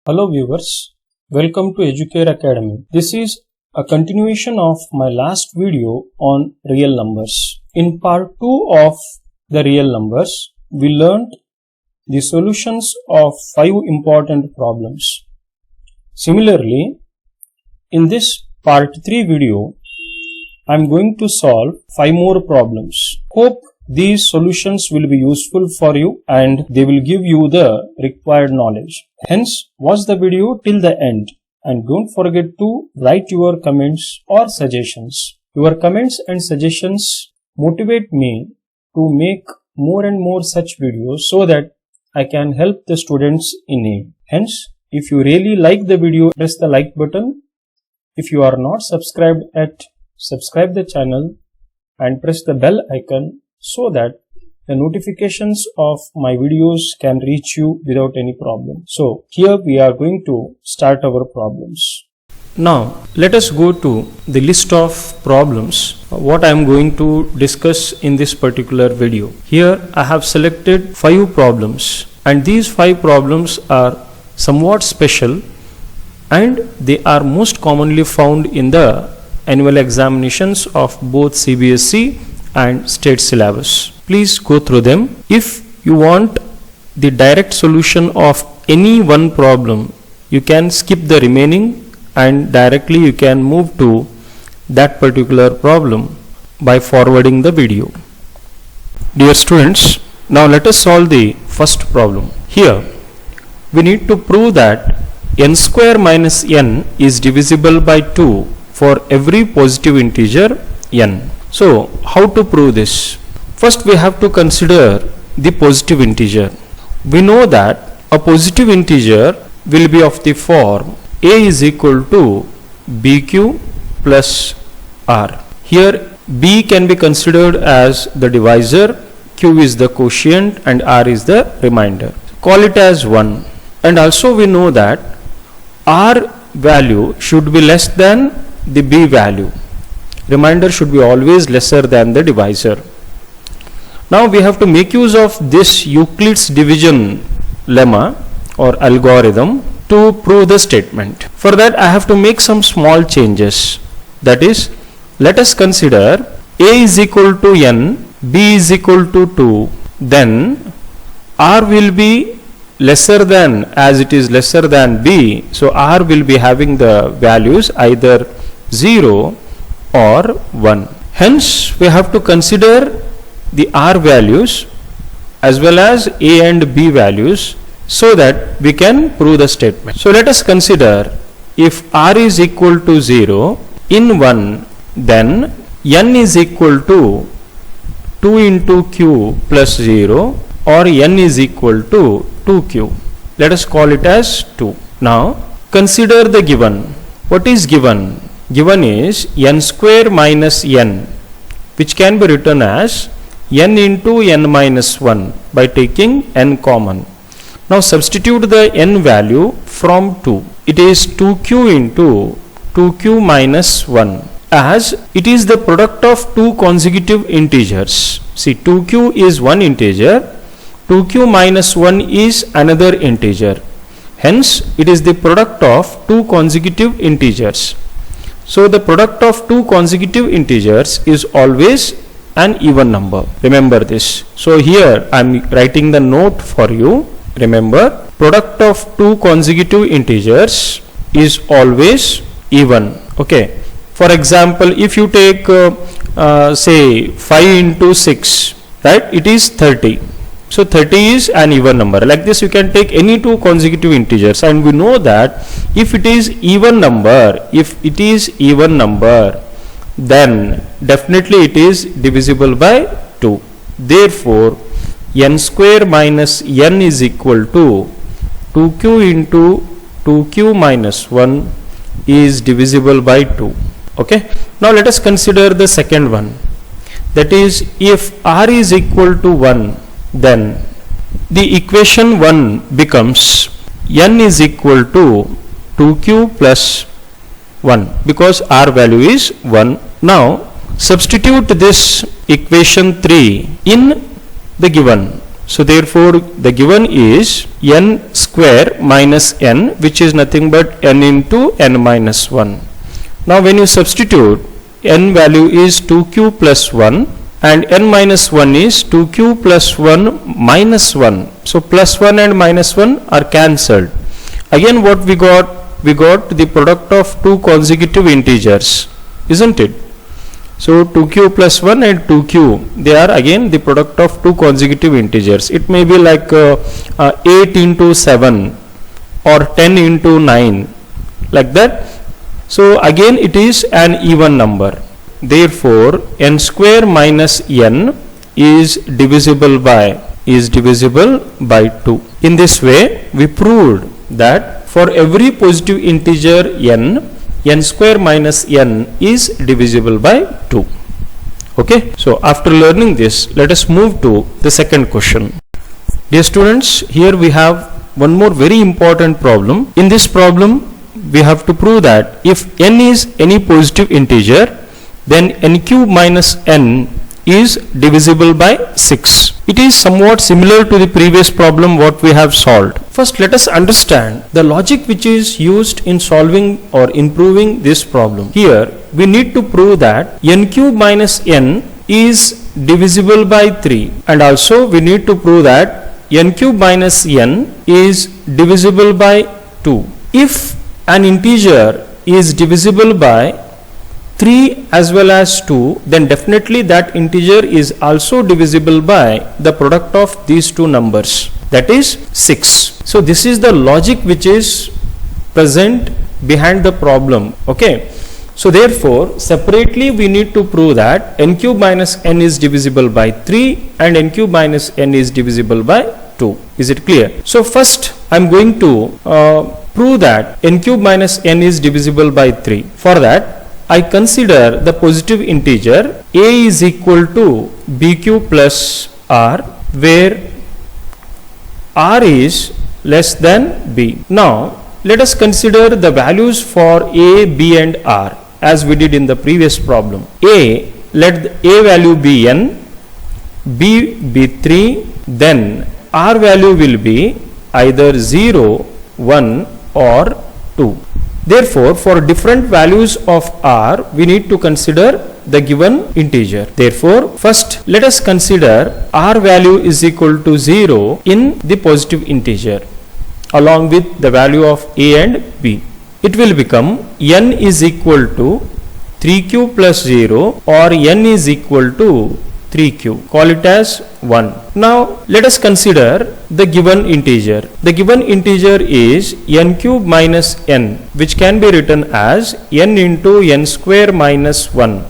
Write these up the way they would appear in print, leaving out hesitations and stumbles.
Hello viewers, welcome to Educare Academy. This is a continuation of my last video on real numbers. In part 2 of the real numbers, we learned the solutions of 5 important problems. Similarly, in this part 3 video, I am going to solve 5 more problems. Hope these solutions will be useful for you and they will give you the required knowledge. Hence, watch the video till the end and don't forget to write your comments or suggestions. Your comments and suggestions motivate me to make more and more such videos so that I can help the students in need. Hence, if you really like the video, press the like button. If you are not subscribed yet, subscribe the channel and press the bell icon so that the notifications of my videos can reach you without any problem. So here we are going to start our problems. Now let us go to the list of problems what I am going to discuss in this particular video. Here I have selected 5 problems and these 5 problems are somewhat special and they are most commonly found in the annual examinations of both CBSE and state syllabus. Please go through them. If you want the direct solution of any one problem, you can skip the remaining and directly you can move to that particular problem by forwarding the video. Dear students, now let us solve the first problem. Here we need to prove that n square minus n is divisible by 2 for every positive integer n. So how to prove this? First we have to consider the positive integer. We know that a positive integer will be of the form a is equal to bq plus r. Here b can be considered as the divisor, q is the quotient and r is the remainder. Call it as 1. And also we know that r value should be less than the b value. Remainder should be always lesser than the divisor. Now we have to make use of this Euclid's division lemma or algorithm to prove the statement. For that I have to make some small changes. That is, let us consider a is equal to n, b is equal to 2, then r will be lesser than, as it is lesser than b, so r will be having the values either 0 or 1. Hence we have to consider the r values as well as a and b values so that we can prove the statement. So let us consider if r is equal to 0 in 1, then n is equal to 2 into q plus 0 or n is equal to 2q. Let us call it as 2. Now consider the given. What is given? Given is n square minus n, which can be written as n into n minus 1 by taking n common. Now substitute the n value from 2. It is 2q into 2q minus 1, as it is the product of 2 consecutive integers. See, 2q is one integer, 2q minus 1 is another integer. Hence it is the product of 2 consecutive integers. So the product of 2 consecutive integers is always an even number. Remember this. So here I am writing the note for you. Remember, product of 2 consecutive integers is always even. Okay. For example, if you take say 5 into 6, right, it is 30. So 30 is an even number. Like this you can take any 2 consecutive integers and we know that if it is even number, then definitely it is divisible by 2. Therefore n square minus n is equal to 2q into 2q minus 1 is divisible by 2. Okay. Now let us consider the second one. That is, if r is equal to 1, then the equation 1 becomes n is equal to 2q plus 1 because r value is 1. Now substitute this equation 3 in the given. So therefore the given is n square minus n, which is nothing but n into n minus 1. Now when you substitute, n value is 2q plus 1 and n minus 1 is 2q plus 1 minus 1. So plus 1 and minus 1 are cancelled. Again what we got? We got the product of two consecutive integers, isn't it? So 2q plus 1 and 2q, they are again the product of two consecutive integers. It may be like 8 into 7 or 10 into 9, like that. So again it is an even number. Therefore n square minus n is divisible by 2. In this way we proved that for every positive integer n square minus n is divisible by 2. Okay, so after learning this, let us move to the second question. Dear students, here we have one more very important problem. In this problem we have to prove that if n is any positive integer, then n cube minus n is divisible by 6. It is somewhat similar to the previous problem what we have solved. First let us understand the logic which is used in solving or improving this problem. Here we need to prove that n cube minus n is divisible by 3, and also we need to prove that n cube minus n is divisible by 2. If an integer is divisible by 3 as well as 2, then definitely that integer is also divisible by the product of these two numbers, that is 6. So this is the logic which is present behind the problem. Okay, so therefore separately we need to prove that n cube minus n is divisible by 3 and n cube minus n is divisible by 2. Is it clear? So first I am going to prove that n cube minus n is divisible by 3. For that I consider the positive integer a is equal to bq plus r, where r is less than b. Now let us consider the values for a, b and r as we did in the previous problem. A, let the a value be n, b be 3, then r value will be either 0, 1 or 2. Therefore, for different values of r, we need to consider the given integer. Therefore, first let us consider r value is equal to 0 in the positive integer along with the value of a and b. It will become n is equal to 3q plus 0 or n is equal to 3q. Call it as 1. Now let us consider the given integer. The given integer is n cube minus n, which can be written as n into n square minus 1.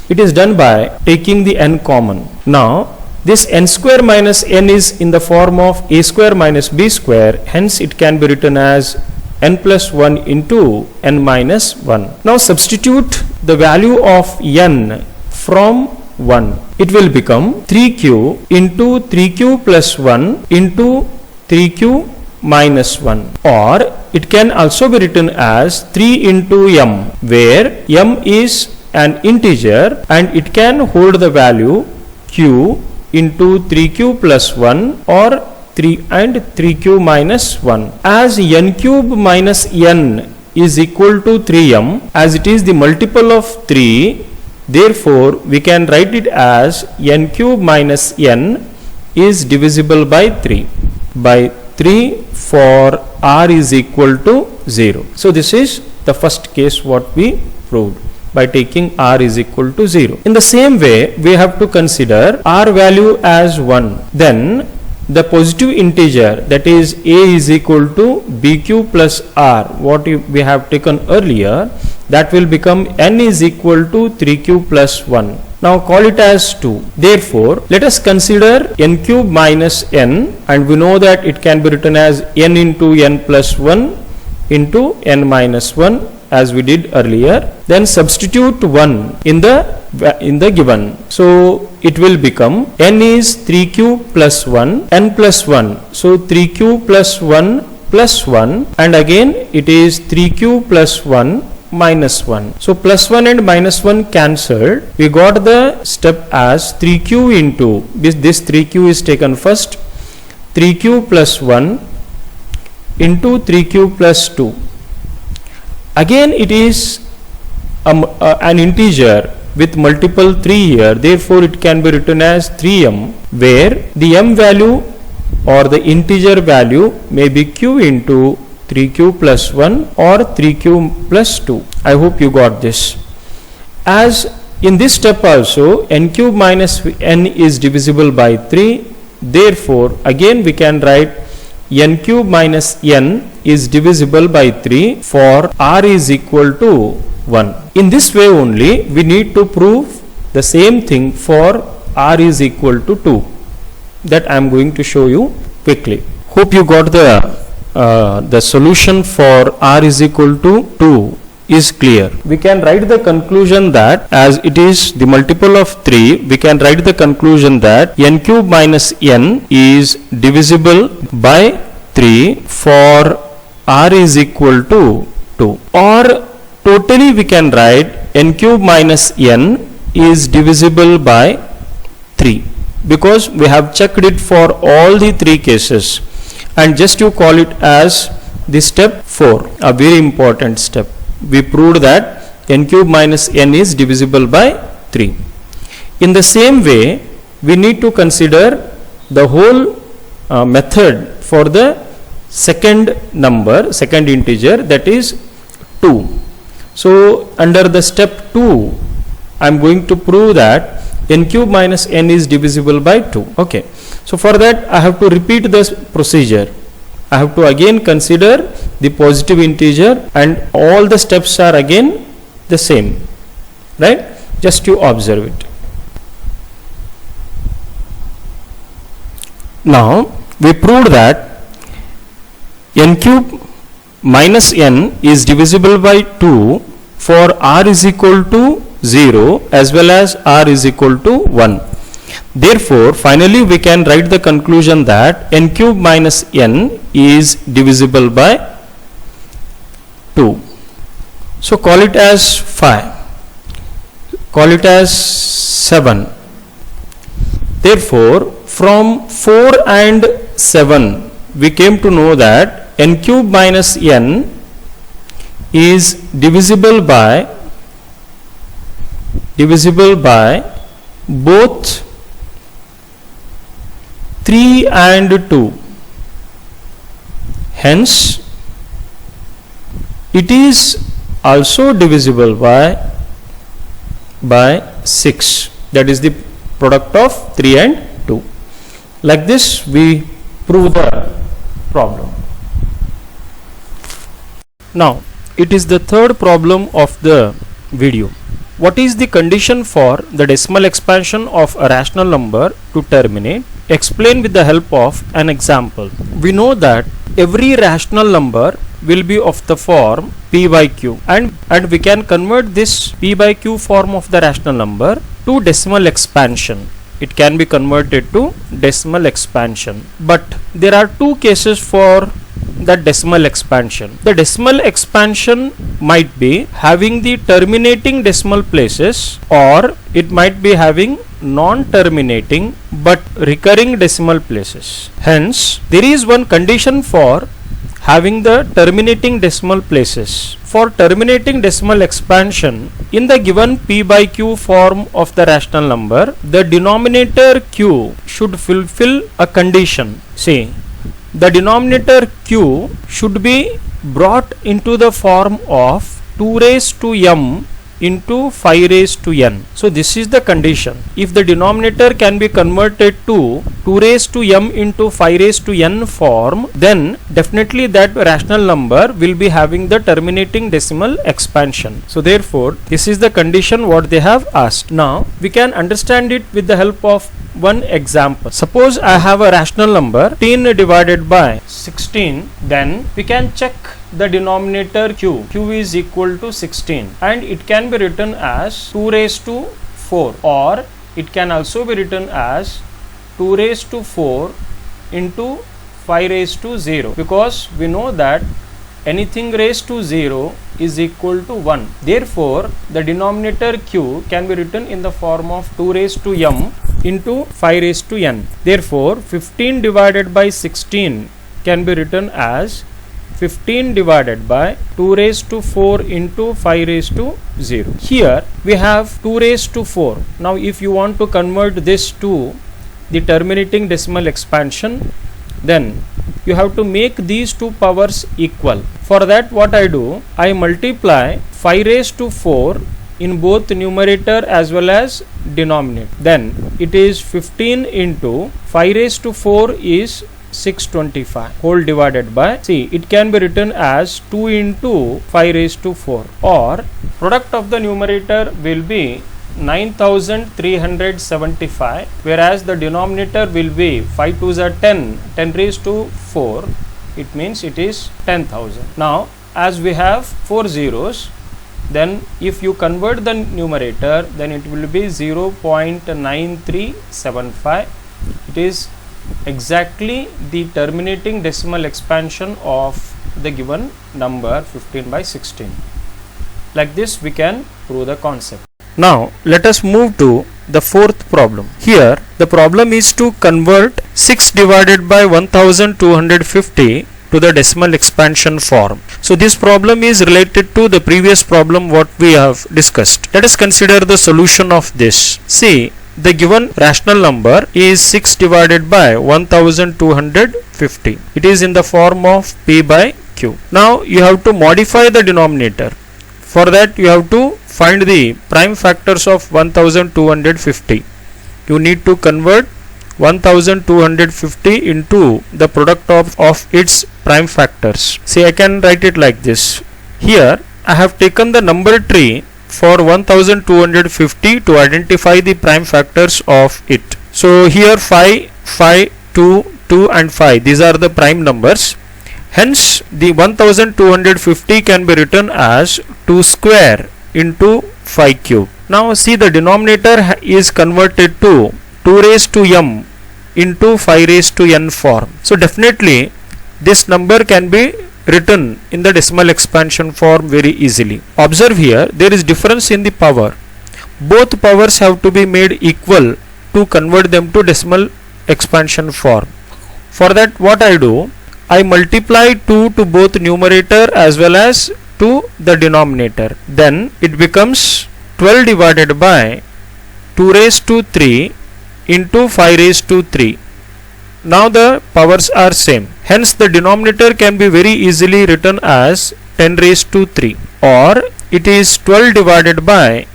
It is done by taking the n common. Now this n square minus n is in the form of a square minus b square, hence it can be written as n plus 1 into n minus 1. Now substitute the value of n from 1. It will become 3q into 3q plus 1 into 3q minus 1, or it can also be written as 3 into m, where m is an integer and it can hold the value q into 3q plus 1 or 3 and 3q minus 1. As n cube minus n is equal to 3m, as it is the multiple of 3, therefore we can write it as n cube minus n is divisible by 3 for r is equal to 0. So this is the first case what we proved by taking r is equal to 0. In the same way we have to consider r value as 1. Then the positive integer, that is a is equal to bq plus r, what we have taken earlier, that will become n is equal to 3q plus 1. Now call it as 2. Therefore let us consider n cube minus n, and we know that it can be written as n into n plus 1 into n minus 1 as we did earlier. Then substitute 1 in the given. So it will become n is 3q plus 1, n plus 1. So 3q plus 1 plus 1, and again it is 3q plus 1 minus 1. So plus 1 and minus 1 cancelled. We got the step as 3q into this 3q is taken first, 3q plus 1 into 3 cube plus 2. Again it is an integer with multiple 3 here, therefore it can be written as 3m, where the m value or the integer value may be q into 3 cube plus 1 or 3 cube plus 2. I hope you got this. As in this step also, n cube minus n is divisible by 3, therefore again we can write n cube minus n is divisible by 3 for r is equal to 1. In this way only we need to prove the same thing for r is equal to 2, that I am going to show you quickly. Hope you got the solution for r is equal to 2 is clear. We can write the conclusion that as it is the multiple of 3, we can write the conclusion that n cube minus n is divisible by 3 for r is equal to 2, or totally we can write n cube minus n is divisible by 3, because we have checked it for all the 3 cases, and just you call it as the step 4, a very important step. We proved that n cube minus n is divisible by 3. In the same way, we need to consider the whole method for the second number, second integer, that is 2. So under the step 2, I am going to prove that n cube minus n is divisible by 2. Okay. So for that I have to repeat this procedure. I have to again consider the positive integer, and all the steps are again the same, right? Just you observe it. Now we proved that n cube minus n is divisible by 2 for r is equal to 0 as well as r is equal to 1. Therefore, finally we can write the conclusion that n cube minus n is divisible by 2. So call it as 5, call it as 7. Therefore, from 4 and 7 we came to know that n cube minus n is divisible by both 3 and 2. Hence, it is also divisible by 6. That is the product of 3 and 2. Like this, we prove the problem. Now, it is the third problem of the video. What is the condition for the decimal expansion of a rational number to terminate? Explain with the help of an example. We know that every rational number will be of the form p by q, and we can convert this p by q form of the rational number to decimal expansion. It can be converted to decimal expansion. But there are two cases for the decimal expansion. The decimal expansion might be having the terminating decimal places, or it might be having non-terminating but recurring decimal places. Hence, there is one condition for having the terminating decimal places. For terminating decimal expansion, in the given p by q form of the rational number, the denominator q should fulfill a condition. See, the denominator q should be brought into the form of 2 raised to m into 5 raised to n. So this is the condition. If the denominator can be converted to 2 raised to m into 5 raised to n form, then definitely that rational number will be having the terminating decimal expansion. So therefore, this is the condition what they have asked. Now we can understand it with the help of one example. Suppose I have a rational number 15 divided by 16, then we can check the denominator q. Q is equal to 16, and it can be written as 2 raised to 4, or it can also be written as 2 raised to 4 into 5 raised to 0, because we know that anything raised to 0 is equal to 1. Therefore, the denominator q can be written in the form of 2 raised to m into 5 raised to n. Therefore, 15 divided by 16 can be written as 15 divided by 2 raised to 4 into 5 raised to 0. Here we have 2 raised to 4. Now if you want to convert this to the terminating decimal expansion, then you have to make these two powers equal. For that, what I do, I multiply 5 raised to 4 in both numerator as well as denominator. Then it is 15 into 5 raised to 4 is 625 whole divided by, see, it can be written as 2 into 5 raised to 4, or product of the numerator will be 9375, whereas the denominator will be 5 2s are 10 raised to 4, it means it is 10,000. Now as we have 4 zeros, then if you convert the numerator, then it will be 0.9375. it is exactly the terminating decimal expansion of the given number 15 by 16. Like this we can prove the concept. Now let us move to the fourth problem. Here the problem is to convert 6 divided by 1250 to the decimal expansion form. So this problem is related to the previous problem what we have discussed. Let us consider the solution of this. See, the given rational number is 6 divided by 1250. It is in the form of P by Q. Now you have to modify the denominator. For that you have to find the prime factors of 1250. You need to convert 1250 into the product of its prime factors. See, I can write it like this. Here I have taken the number tree for 1250 to identify the prime factors of it. So here 5, 5, 2, 2 and 5, these are the prime numbers. Hence the 1250 can be written as 2 square into 5 cube. Now see, the denominator is converted to 2 raised to m into 5 raised to n form. So definitely this number can be written in the decimal expansion form very easily. Observe here, there is difference in the power. Both powers have to be made equal to convert them to decimal expansion form. For that, what I do, I multiply 2 to both numerator as well as to the denominator. Then it becomes 12 divided by 2 raised to 3 into 5 raised to 3. Now the powers are same. Hence the denominator can be very easily written as 10 raised to 3, or it is 12 divided by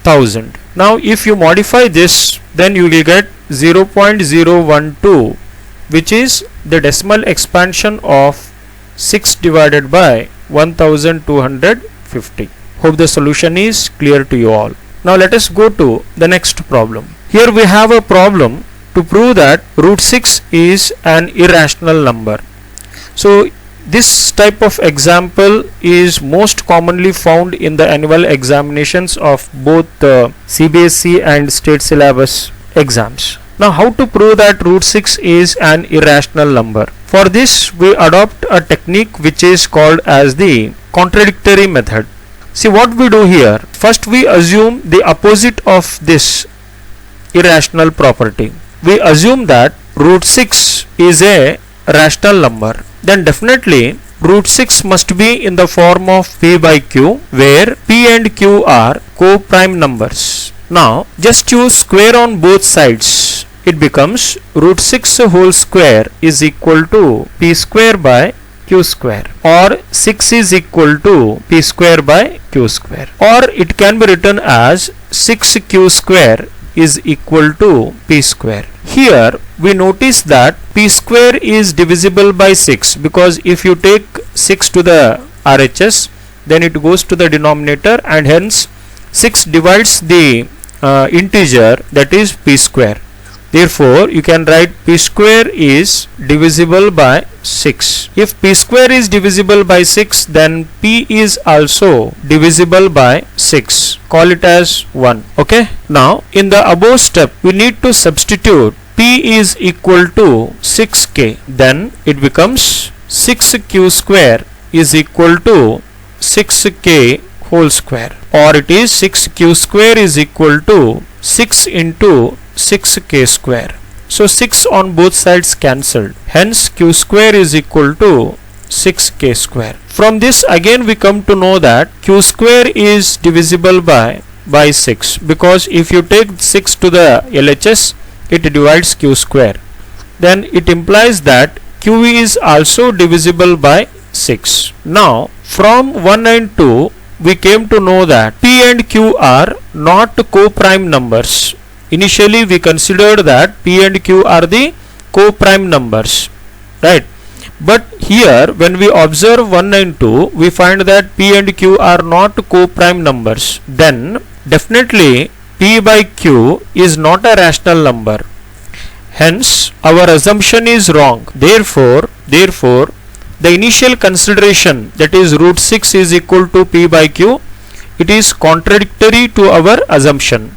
1000. Now if you modify this, then you will get 0.012, which is the decimal expansion of 6 divided by 1250. Hope the solution is clear to you all. Now let us go to the next problem. Here we have a problem to prove that root 6 is an irrational number. So this type of example is most commonly found in the annual examinations of both the CBSE and state syllabus exams. Now how to prove that root 6 is an irrational number? For this we adopt a technique which is called as the contradictory method. See what we do here. First we assume the opposite of this irrational property. We assume that root 6 is a rational number. Then definitely root 6 must be in the form of P by Q, where P and Q are co-prime numbers. Now just use square on both sides. It becomes root 6 whole square is equal to P square by Q square, or 6 is equal to P square by Q square, or it can be written as 6Q square is equal to P square. Here we notice that P square is divisible by 6, because if you take 6 to the RHS, then it goes to the denominator, and hence 6 divides the integer, that is P square. Therefore you can write P square is divisible by 6. If P square is divisible by 6, then P is also divisible by 6. Call it as 1. Okay. Now in the above step we need to substitute P is equal to 6K. Then it becomes 6Q square is equal to 6K whole square, or it is 6Q square is equal to 6 into 6K square. So 6 on both sides cancelled. Hence Q square is equal to 6k square. From this again we come to know that q square is divisible by 6, because if you take 6 to the LHS, it divides q square. Then it implies that q is also divisible by 6. Now from 1 and 2 we came to know that p and q are not co-prime numbers. Initially we considered that p and q are the co-prime numbers, right? But here when we observe 1 and 2, we find that p and q are not co-prime numbers. Then definitely p by q is not a rational number. Hence our assumption is wrong. Therefore the initial consideration, that is root 6 is equal to p by q, it is contradictory to our assumption.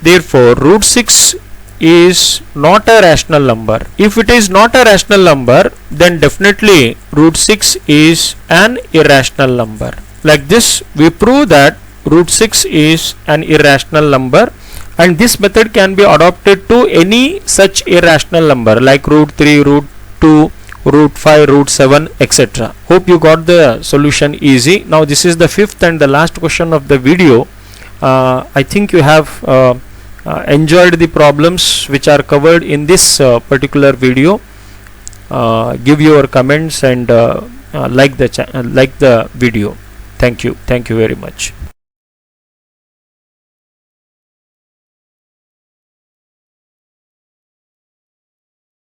Therefore root 6 is not a rational number. If it is not a rational number, then definitely root 6 is an irrational number. Like this we prove that root 6 is an irrational number, and this method can be adopted to any such irrational number like root 3, root 2, root 5, root 7, etc. Hope you got the solution easy. Now this is the fifth and the last question of the video. I think you have enjoyed the problems which are covered in this particular video. Give your comments and like the video. Thank you very much.